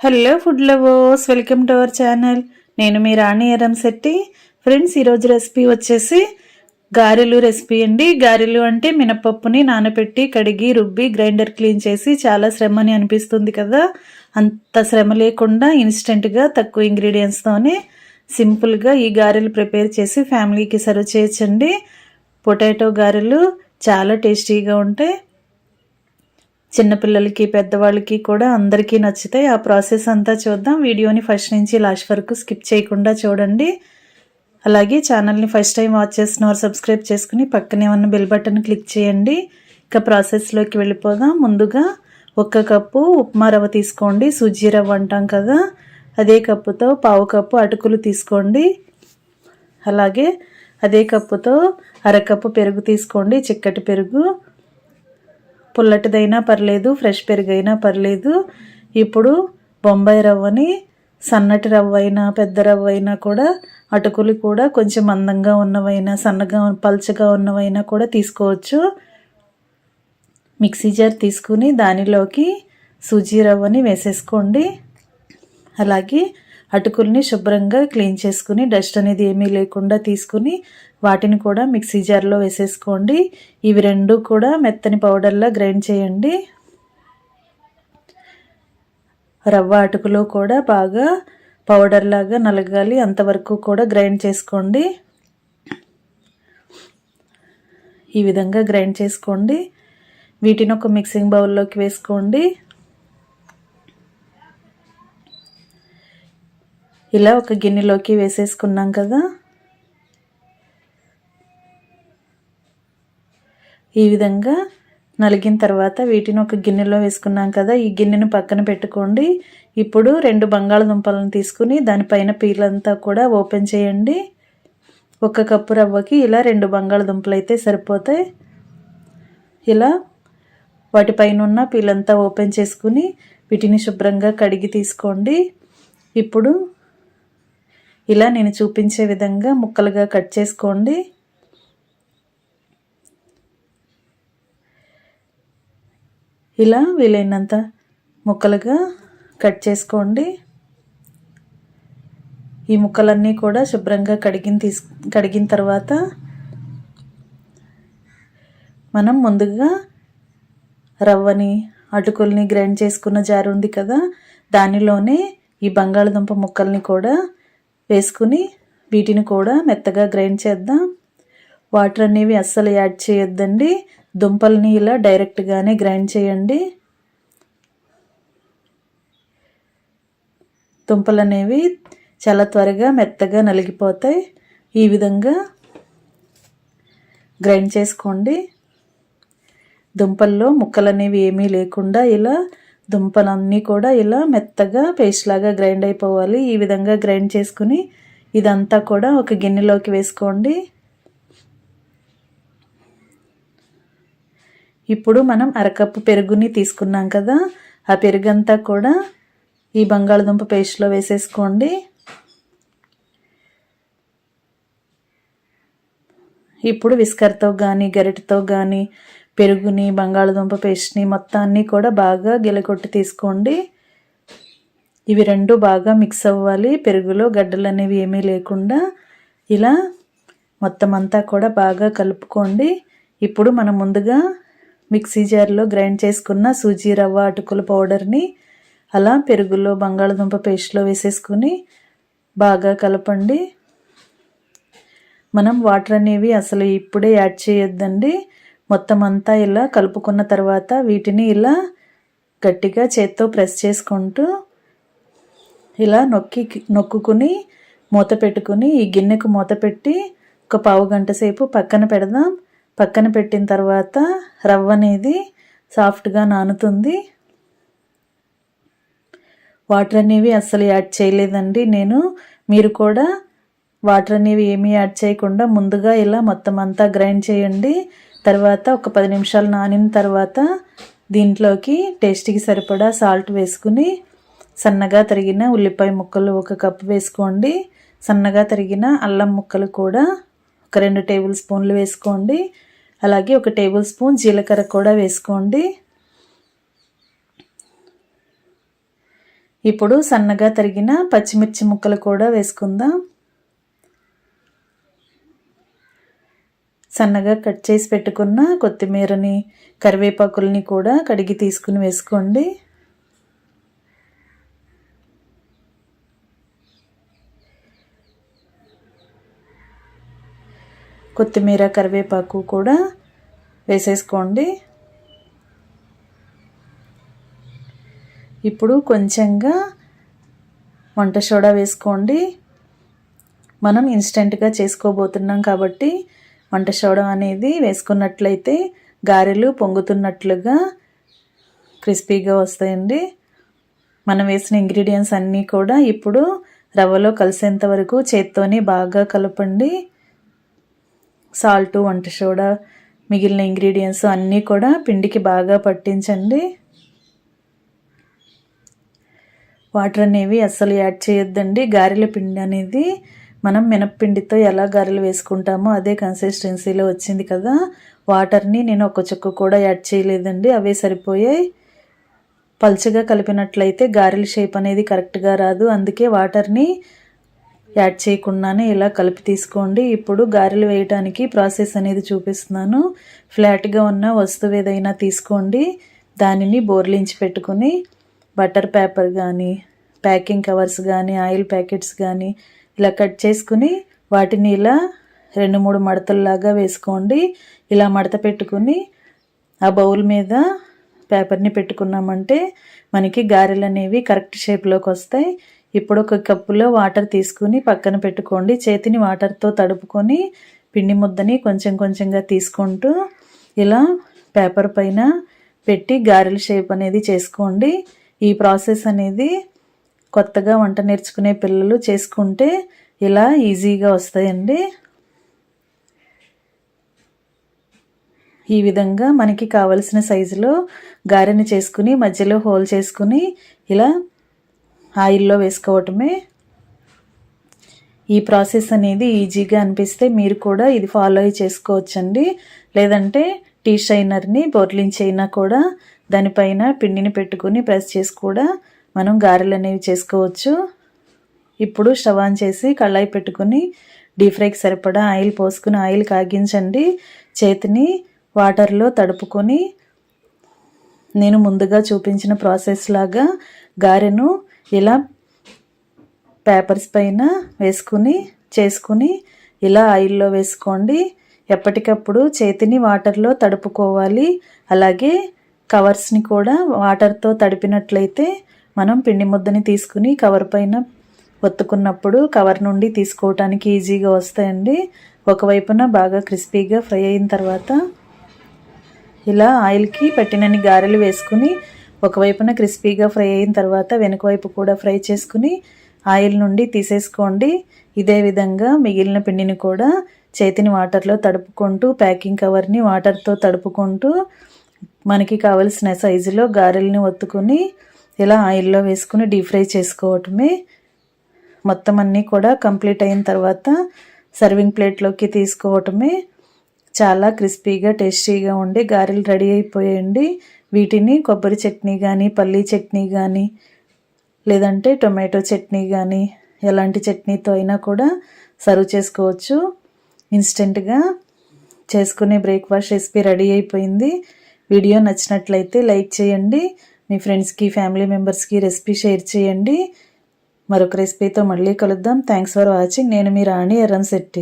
Hello food lovers, welcome to our channel. నేను మీ రాణి Eramsetti. Friends, ఈరోజు recipe వచ్చేసి గారెలు రెసిపీ అండి. గారెలు అంటే మినపప్పుని నానబెట్టి కడిగి రుబ్బి గ్రైండర్ క్లీన్ చేసి చాలా శ్రమని అనిపిస్తుంది కదా. అంత శ్రమ లేకుండా ఇన్స్టెంట్గా తక్కువ ఇంగ్రీడియంట్స్తోనే సింపుల్గా ఈ గారెలు ప్రిపేర్ చేసి ఫ్యామిలీకి సర్వ్ చేయొచ్చండి. పొటాటో గారెలు చాలా టేస్టీగా ఉంటాయి. చిన్నపిల్లలకి పెద్దవాళ్ళకి కూడా అందరికీ నచ్చుతాయి. ఆ ప్రాసెస్ అంతా చూద్దాం. వీడియోని ఫస్ట్ నుంచి లాస్ట్ వరకు స్కిప్ చేయకుండా చూడండి. అలాగే ఛానల్ని ఫస్ట్ టైం వాచ్ చేస్తున్నవారు సబ్స్క్రైబ్ చేసుకుని పక్కనే ఉన్న బెల్ బటన్ క్లిక్ చేయండి. ఇక ప్రాసెస్లోకి వెళ్ళిపోదాం. ముందుగా 1 కప్పు ఉప్మా రవ్వ తీసుకోండి. సూజీ రవ్వ అంటాం కదా, అదే కప్పుతో 1/2 కప్పు అటుకులు తీసుకోండి. అలాగే అదే కప్పుతో 1/2 కప్పు పెరుగు తీసుకోండి. చిక్కటి పెరుగు, పుల్లటిదైనా పర్లేదు, ఫ్రెష్ పెరుగైనా పర్లేదు. ఇప్పుడు బొంబాయి రవ్వని, సన్నటి రవ్వ అయినా పెద్ద రవ్వ అయినా కూడా, అటుకులు కూడా కొంచెం మందంగా ఉన్నవైనా సన్నగా పల్చగా ఉన్నవైనా కూడా తీసుకోవచ్చు. మిక్సీ జార్ తీసుకుని దానిలోకి సూజీ రవ్వని వేసేసుకోండి. అలాగే అటుకుల్ని శుభ్రంగా క్లీన్ చేసుకుని డస్ట్ అనేది ఏమీ లేకుండా తీసుకుని వాటిని కూడా మిక్సీ జార్లో వేసేసుకోండి. ఇవి రెండు కూడా మెత్తని పౌడర్లా గ్రైండ్ చేయండి. రవ్వ అటుకులో కూడా బాగా పౌడర్ లాగా నలగాలి, అంతవరకు కూడా గ్రైండ్ చేసుకోండి. ఈ విధంగా గ్రైండ్ చేసుకోండి. వీటిని ఒక మిక్సింగ్ బౌల్లోకి వేసుకోండి. ఇలా ఒక గిన్నెలోకి వేసేసుకున్నాం కదా. ఈ విధంగా నలిగిన తర్వాత వీటిని ఒక గిన్నెలో వేసుకున్నాం కదా. ఈ గిన్నెను పక్కన పెట్టుకోండి. ఇప్పుడు 2 బంగాళదుంపలను తీసుకుని దానిపైన పీలంతా కూడా ఓపెన్ చేయండి. 1 కప్పు రవ్వకి ఇలా 2 బంగాళదుంపలు అయితే సరిపోతాయి. ఇలా వాటిపైన ఉన్న పీలంతా ఓపెన్ చేసుకుని వీటిని శుభ్రంగా కడిగి తీసుకోండి. ఇప్పుడు ఇలా నేను చూపించే విధంగా ముక్కలుగా కట్ చేసుకోండి. ఇలా వీలైనంత ముక్కలుగా కట్ చేసుకోండి. ఈ ముక్కలన్నీ కూడా శుభ్రంగా కడిగిన తర్వాత మనం ముందుగా రవ్వని అటుకుల్ని గ్రైండ్ చేసుకున్న జారు ఉంది కదా, దానిలోనే ఈ బంగాళదుంప ముక్కల్ని కూడా వేసుకుని వీటిని కూడా మెత్తగా గ్రైండ్ చేద్దాం. వాటర్ అనేవి అస్సలు యాడ్ చేయొద్దండి. దుంపల్ని ఇలా డైరెక్ట్గానే గ్రైండ్ చేయండి. దుంపలు అనేవి చాలా త్వరగా మెత్తగా నలిగిపోతాయి. ఈ విధంగా గ్రైండ్ చేసుకోండి. దుంపల్లో ముక్కలు అనేవి ఏమీ లేకుండా ఇలా దుంపలన్నీ కూడా ఇలా మెత్తగా పేస్ట్ లాగా గ్రైండ్ అయిపోవాలి. ఈ విధంగా గ్రైండ్ చేసుకుని ఇదంతా కూడా ఒక గిన్నెలోకి వేసుకోండి. ఇప్పుడు మనం 1/2 కప్పు పెరుగుని తీసుకున్నాం కదా, ఆ పెరుగంతా కూడా ఈ బంగాళదుంప పేస్ట్లో వేసేసుకోండి. ఇప్పుడు విస్కర్తో కానీ గరిటెతో కానీ పెరుగుని బంగాళదుంప పేస్ట్ని మొత్తాన్ని కూడా బాగా గిలకొట్టి తీసుకోండి. ఇవి రెండు బాగా మిక్స్ అవ్వాలి. పెరుగులో గడ్డలు అనేవి ఏమీ లేకుండా ఇలా మొత్తం అంతా కూడా బాగా కలుపుకోండి. ఇప్పుడు మనం ముందుగా మిక్సీ జార్లో గ్రైండ్ చేసుకున్న సూజీ రవ్వ అటుకుల పౌడర్ని అలా పెరుగులో బంగాళదుంప పేస్ట్లో వేసేసుకుని బాగా కలపండి. మనం వాటర్ అనేవి అసలు ఇప్పుడే యాడ్ చేయొద్దండి. మొత్తం అంతా ఇలా కలుపుకున్న తర్వాత వీటిని ఇలా గట్టిగా చేత్తో ప్రెస్ చేసుకుంటూ ఇలా నొక్కుని మూత పెట్టుకుని ఈ గిన్నెకు మూత పెట్టి ఒక 1/2 గంట సేపు పక్కన పెడదాం. పక్కన పెట్టిన తర్వాత రవ్వ అనేది సాఫ్ట్గా నానుతుంది. వాటర్ అనేవి అస్సలు యాడ్ చేయలేదండి నేను. మీరు కూడా వాటర్ అనేవి ఏమీ యాడ్ చేయకుండా ముందుగా ఇలా మొత్తం అంతా గ్రైండ్ చేయండి. తర్వాత ఒక 10 నిమిషాలు నానిన తర్వాత దీంట్లోకి టేస్ట్కి సరిపడా సాల్ట్ వేసుకుని సన్నగా తరిగిన ఉల్లిపాయ ముక్కలు 1 కప్పు వేసుకోండి. సన్నగా తరిగిన అల్లం ముక్కలు కూడా ఒక 2 టేబుల్ స్పూన్లు వేసుకోండి. అలాగే 1 టేబుల్ స్పూన్ జీలకర్ర కూడా వేసుకోండి. ఇప్పుడు సన్నగా తరిగిన పచ్చిమిర్చి ముక్కలు కూడా వేసుకుందాం. సన్నగా కట్ చేసి పెట్టుకున్న కొత్తిమీరని, కరివేపాకుల్ని కూడా కడిగి తీసుకుని వేసుకోండి. కొత్తిమీర, కరివేపాకు కూడా వేసేసుకోండి. ఇప్పుడు కొంచెంగా వంట సోడా వేసుకోండి. మనం ఇన్స్టెంట్గా చేసుకోబోతున్నాం కాబట్టి వంట సోడా అనేది వేసుకున్నట్లయితే గారెలు పొంగుతున్నట్లుగా క్రిస్పీగా వస్తాయండి. మనం వేసిన ఇంగ్రీడియంట్స్ అన్నీ కూడా ఇప్పుడు రవ్వలో కలిసేంత వరకు చేత్తోనే బాగా కలపండి. సాల్ట్, వంట సోడా, మిగిలిన ఇంగ్రీడియంట్స్ అన్నీ కూడా పిండికి బాగా పట్టించండి. వాటర్ అనేవి అస్సలు యాడ్ చేయొద్దండి. గారెల పిండి అనేది మనం మినప్పిండితో ఎలా గారెలు వేసుకుంటామో అదే కన్సిస్టెన్సీలో వచ్చింది కదా. వాటర్ని నేను ఒక చుక్క కూడా యాడ్ చేయలేదండి, అవే సరిపోయాయి. పల్చగా కలిపినట్లయితే గారెల షేప్ అనేది కరెక్ట్గా రాదు, అందుకే వాటర్ని యాడ్ చేయకుండానే ఇలా కలిపి తీసుకోండి. ఇప్పుడు గారెలు వేయడానికి ప్రాసెస్ అనేది చూపిస్తున్నాను. ఫ్లాట్గా ఉన్న వస్తువు ఏదైనా తీసుకోండి, దానిని బోర్లించి పెట్టుకుని బటర్ పేపర్ కానీ, ప్యాకింగ్ కవర్స్ కానీ, ఆయిల్ ప్యాకెట్స్ కానీ ఇలా కట్ చేసుకుని వాటిని ఇలా 2-3 మడతల్లాగా వేసుకోండి. ఇలా మడత పెట్టుకుని ఆ బౌల్ మీద పేపర్ని పెట్టుకున్నామంటే మనకి గారెలు అనేవి కరెక్ట్ షేప్లోకి వస్తాయి. ఇప్పుడు ఒక కప్పులో వాటర్ తీసుకుని పక్కన పెట్టుకోండి. చేతిని వాటర్తో తడుపుకొని పిండి ముద్దని కొంచెం కొంచెంగా తీసుకుంటూ ఇలా పేపర్ పైన పెట్టి గారెల షేప్ అనేది చేసుకోండి. ఈ ప్రాసెస్ అనేది కొత్తగా వంట నేర్చుకునే పిల్లలు చేసుకుంటే ఇలా ఈజీగా వస్తాయండి. ఈ విధంగా మనకి కావలసిన సైజులో గారెని చేసుకుని మధ్యలో హోల్ చేసుకుని ఇలా ఆయిల్లో వేసుకోవటమే. ఈ ప్రాసెస్ అనేది ఈజీగా అనిపిస్తే మీరు కూడా ఇది ఫాలో అయ్యి చేసుకోవచ్చండి. లేదంటే టీ షైనర్ని బోర్లించి అయినా కూడా దానిపైన పిండిని పెట్టుకుని ప్రెస్ చేసి కూడా మనం గారెలు అనేవి చేసుకోవచ్చు. ఇప్పుడు స్టవ్ ఆన్ చేసి కళాయి పెట్టుకుని డీప్ ఫ్రైకి సరిపడా ఆయిల్ పోసుకుని ఆయిల్ కాగించండి. చేతిని వాటర్లో తడుపుకొని నేను ముందుగా చూపించిన ప్రాసెస్ లాగా గారెను ఇలా పేపర్స్ పైన వేసుకుని చేసుకుని ఇలా ఆయిల్లో వేసుకోండి. ఎప్పటికప్పుడు చేతిని వాటర్లో తడుపుకోవాలి. అలాగే కవర్స్ని కూడా వాటర్తో తడిపినట్లయితే మనం పిండి ముద్దని తీసుకుని కవర్ పైన ఒత్తుకున్నప్పుడు కవర్ నుండి తీసుకోవటానికి ఈజీగా వస్తాయండి. ఒకవైపున బాగా క్రిస్పీగా ఫ్రై అయిన తర్వాత ఇలా ఆయిల్కి పట్టినన్ని గారెలు వేసుకుని ఒకవైపున క్రిస్పీగా ఫ్రై అయిన తర్వాత వెనుక వైపు కూడా ఫ్రై చేసుకుని ఆయిల్ నుండి తీసేసుకోండి. ఇదే విధంగా మిగిలిన పిండిని కూడా చేతిని వాటర్లో తడుపుకుంటూ ప్యాకింగ్ కవర్ని వాటర్తో తడుపుకుంటూ మనకి కావలసిన సైజులో గారెల్ని ఒత్తుకుని ఇలా ఆయిల్లో వేసుకుని డీప్ ఫ్రై చేసుకోవటమే. మొత్తం అన్నీ కూడా కంప్లీట్ అయిన తర్వాత సర్వింగ్ ప్లేట్లోకి తీసుకోవటమే. చాలా క్రిస్పీగా టేస్టీగా ఉండే గారెలు రెడీ అయిపోయాయండి. వీటిని కొబ్బరి చట్నీ కానీ, పల్లీ చట్నీ కానీ, లేదంటే టొమాటో చట్నీ కానీ ఎలాంటి చట్నీతో అయినా కూడా సర్వ్ చేసుకోవచ్చు. ఇన్స్టెంట్గా చేసుకునే బ్రేక్ఫాస్ట్ రెసిపీ రెడీ అయిపోయింది. వీడియో నచ్చినట్లయితే లైక్ చేయండి. మీ ఫ్రెండ్స్కి, ఫ్యామిలీ మెంబర్స్కి రెసిపీ షేర్ చేయండి. మరొక రెసిపీతో మళ్ళీ కలుద్దాం. Thanks for watching. నేను మీ రాణి ఎర్రంశెట్టి.